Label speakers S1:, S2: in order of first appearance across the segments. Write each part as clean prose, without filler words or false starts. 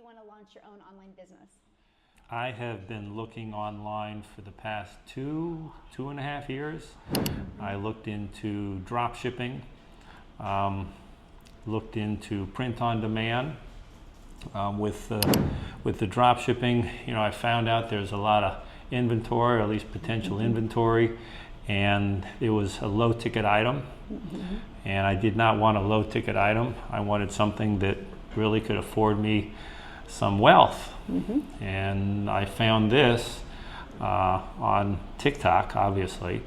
S1: you want to launch your own online business?
S2: I have been looking online for the past two and a half years. I looked into drop shipping, looked into print on demand. With the drop shipping, I found out there's a lot of inventory, or at least potential inventory, and it was a low ticket item. And I did not want a low ticket item. I wanted something that really could afford me some wealth. And I found this on TikTok, obviously,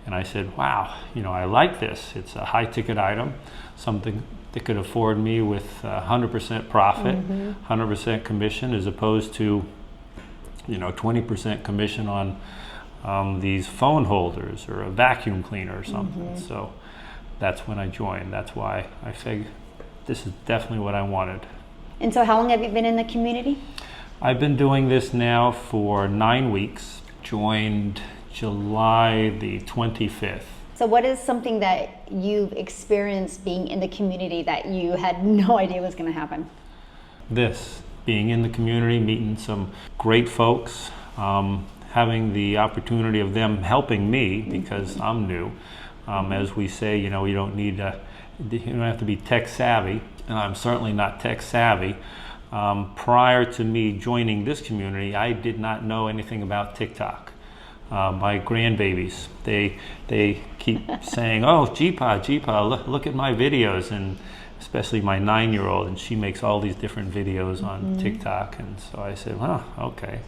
S2: and I said, wow, I like this. It's a high ticket item, something that could afford me with 100% profit, 100% commission, as opposed to 20% commission on these phone holders or a vacuum cleaner or something. So that's when I joined. That's why I figured this is definitely what I wanted.
S1: And so how long have you been in the community?
S2: I've been doing this now for 9 weeks. Joined July the 25th.
S1: So what is something that you've experienced being in the community that you had no idea was going to happen?
S2: This, being in the community, meeting some great folks, having the opportunity of them helping me because I'm new. As we say, you don't have to be tech savvy, and I'm certainly not tech savvy. Prior to me joining this community, I did not know anything about TikTok. My grandbabies, they keep saying, "Oh, JohnCat, look at my videos," and especially my 9-year-old, and she makes all these different videos on TikTok, and so I said, "Oh, okay."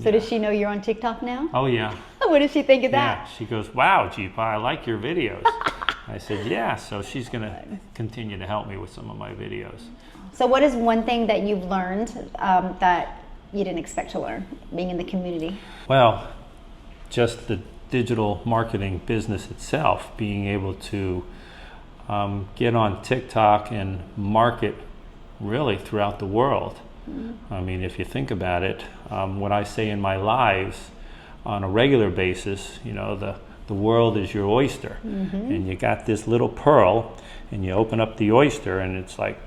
S1: So does she know you're on TikTok now?
S2: Oh yeah.
S1: What does she think of that?
S2: Yeah, she goes, "Wow, JohnCat, I like your videos." I said, "Yeah." So she's going to continue to help me with some of my videos.
S1: So what is one thing that you've learned that you didn't expect to learn being in the community?
S2: Well, just the digital marketing business itself, being able to get on TikTok and market really throughout the world. I mean, if you think about it, what I say in my lives on a regular basis, the world is your oyster, and you got this little pearl, and you open up the oyster, and it's like,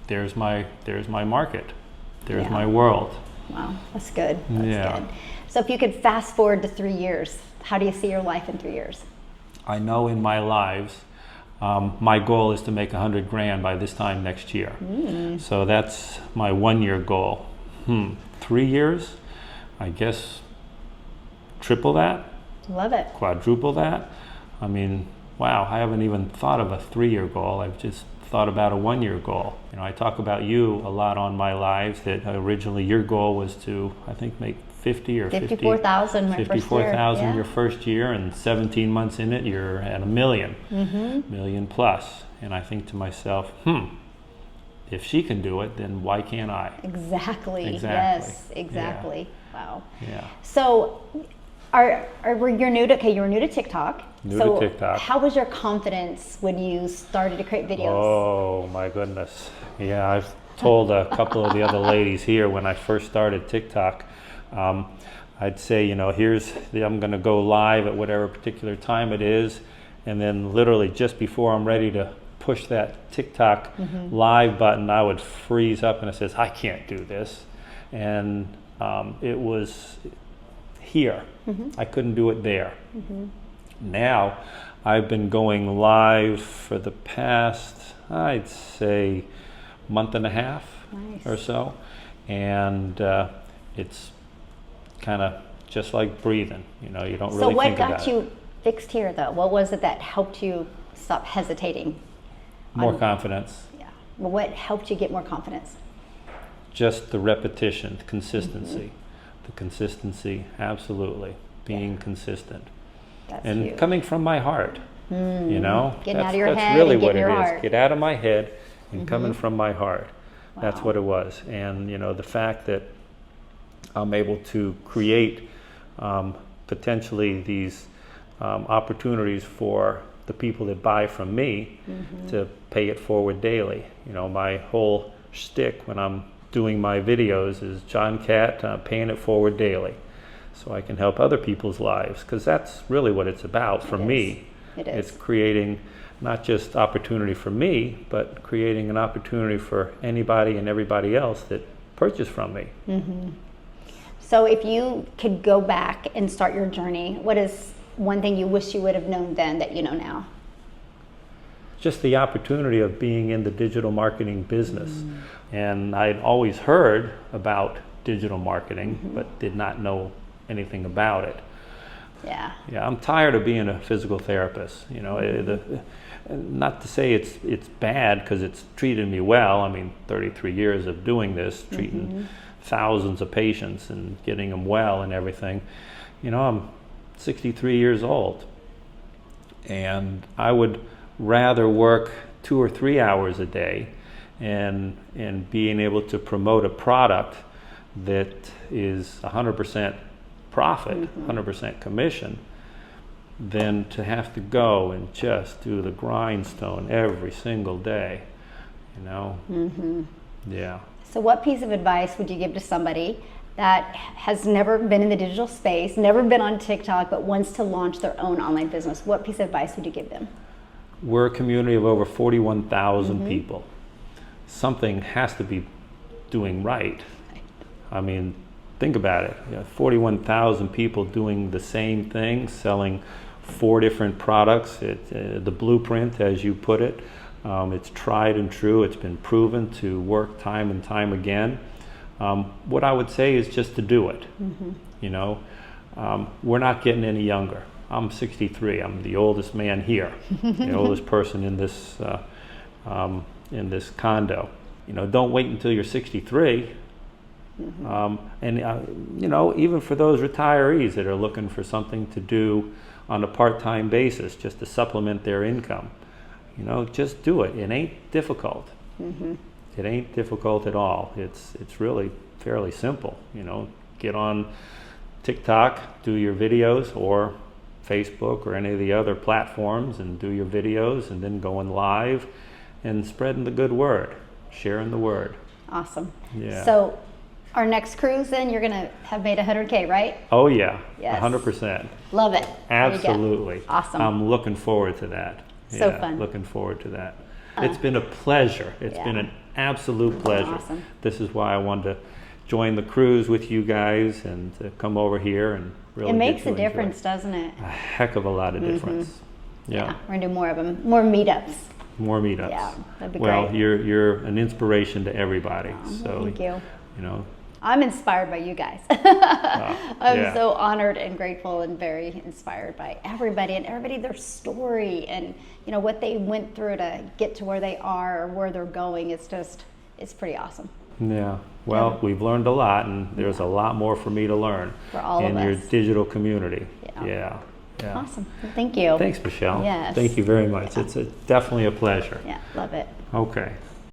S2: there's my market, there's my world.
S1: Wow, that's good. That's good. So if you could fast forward to 3 years, how do you see your life in 3 years?
S2: I know in my lives, my goal is to make 100 grand by this time next year. So that's my 1-year goal. 3 years, I guess triple that.
S1: Love it.
S2: Quadruple that. I mean, wow, I haven't even thought of a 3-year goal. I've just thought about a 1-year goal. I talk about you a lot on my lives, that originally your goal was to, I think, make 50 or
S1: 54,000 my first year.
S2: 54,000 your first year, and 17 months in it, you're at $1 million, million plus. And I think to myself, if she can do it, then why can't I?
S1: Exactly. Yes, exactly.
S2: Yeah.
S1: Wow.
S2: Yeah.
S1: So, you're new to TikTok.
S2: To TikTok.
S1: How was your confidence when you started to create videos?
S2: Oh my goodness. Yeah, I've told a couple of the other ladies here when I first started TikTok, I'd say, I'm going to go live at whatever particular time it is, and then literally just before I'm ready to push that TikTok live button, I would freeze up and it says, I can't do this. And it was here. I couldn't do it there. Now, I've been going live for the past, I'd say, month and a half or so, and it's kind of just like breathing. You don't really think about it.
S1: So what got you fixed here, though? What was it that helped you stop hesitating?
S2: More confidence.
S1: Yeah. Well, what helped you get more confidence?
S2: Just the repetition, the consistency. The consistency, absolutely. Being consistent.
S1: That's
S2: and
S1: huge.
S2: Coming from my heart.
S1: Getting out of your head
S2: that's really
S1: and
S2: what
S1: getting
S2: it
S1: your
S2: is.
S1: heart.
S2: Get out of my head and coming from my heart.
S1: Wow.
S2: That's what it was. And the fact that I'm able to create potentially these opportunities for the people that buy from me to pay it forward daily. My whole shtick when I'm doing my videos is JohnCat, paying it forward daily, so I can help other people's lives, because that's really what it's about for me.
S1: It is.
S2: It's creating not just opportunity for me, but creating an opportunity for anybody and everybody else that purchased from me.
S1: So if you could go back and start your journey, what is one thing you wish you would have known then that you know now?
S2: Just the opportunity of being in the digital marketing business. And I'd always heard about digital marketing, but did not know anything about it.
S1: Yeah.
S2: Yeah, I'm tired of being a physical therapist. You know, not to say it's bad, because it's treated me well. I mean, 33 years of doing this, treating thousands of patients and getting them well and everything. You know, I'm 63 years old, and I would rather work 2 or 3 hours a day and being able to promote a product that is 100% profit, 100% commission, than to have to go and just do the grindstone every single day, you know? Yeah.
S1: So what piece of advice would you give to somebody that has never been in the digital space, never been on TikTok, but wants to launch their own online business? What piece of advice would you give them?
S2: We're a community of over 41,000 people. Something has to be doing right. I mean, think about it. You know, 41,000 people doing the same thing, selling 4 different products. The blueprint, as you put it, it's tried and true. It's been proven to work time and time again. What I would say is just to do it. You know, we're not getting any younger. I'm 63. I'm the oldest man here, the oldest person in this condo. You know, don't wait until you're 63. You know, even for those retirees that are looking for something to do on a part-time basis, just to supplement their income, you know, just do it. It ain't difficult. It ain't difficult at all. It's really fairly simple. You know, get on TikTok, do your videos, or Facebook or any of the other platforms, and do your videos, and then going live and spreading the good word, sharing the word.
S1: Awesome.
S2: Yeah.
S1: So our next cruise, then, you're going to have made 100K, right?
S2: Oh yeah,
S1: Yes.
S2: 100%.
S1: Love it. There you go.
S2: Absolutely.
S1: Awesome.
S2: I'm looking forward to that.
S1: So fun.
S2: Looking forward to that. It's been a pleasure. It's been an absolute pleasure.
S1: Awesome.
S2: This is why I wanted to join the cruise with you guys and to come over here and really
S1: It makes
S2: get
S1: a
S2: to enjoy
S1: difference, doesn't it?
S2: a heck of a lot of difference. Yeah.
S1: We're going to do more of them. More meetups.
S2: More meetups.
S1: Yeah, that'd be
S2: well,
S1: great.
S2: you're an inspiration to everybody. So
S1: Thank you.
S2: You know,
S1: I'm inspired by you guys. I'm so honored and grateful and very inspired by everybody, their story, and you know what they went through to get to where they are or where they're going. It's pretty awesome.
S2: Yeah. Well, we've learned a lot, and there's a lot more for me to learn
S1: For all
S2: in
S1: of
S2: your
S1: us.
S2: digital community.
S1: Yeah.
S2: Yeah.
S1: Awesome. Well, thank you.
S2: Thanks, Michelle.
S1: Yes.
S2: Thank you very much.
S1: Yeah.
S2: It's definitely a pleasure.
S1: Yeah, love it.
S2: Okay.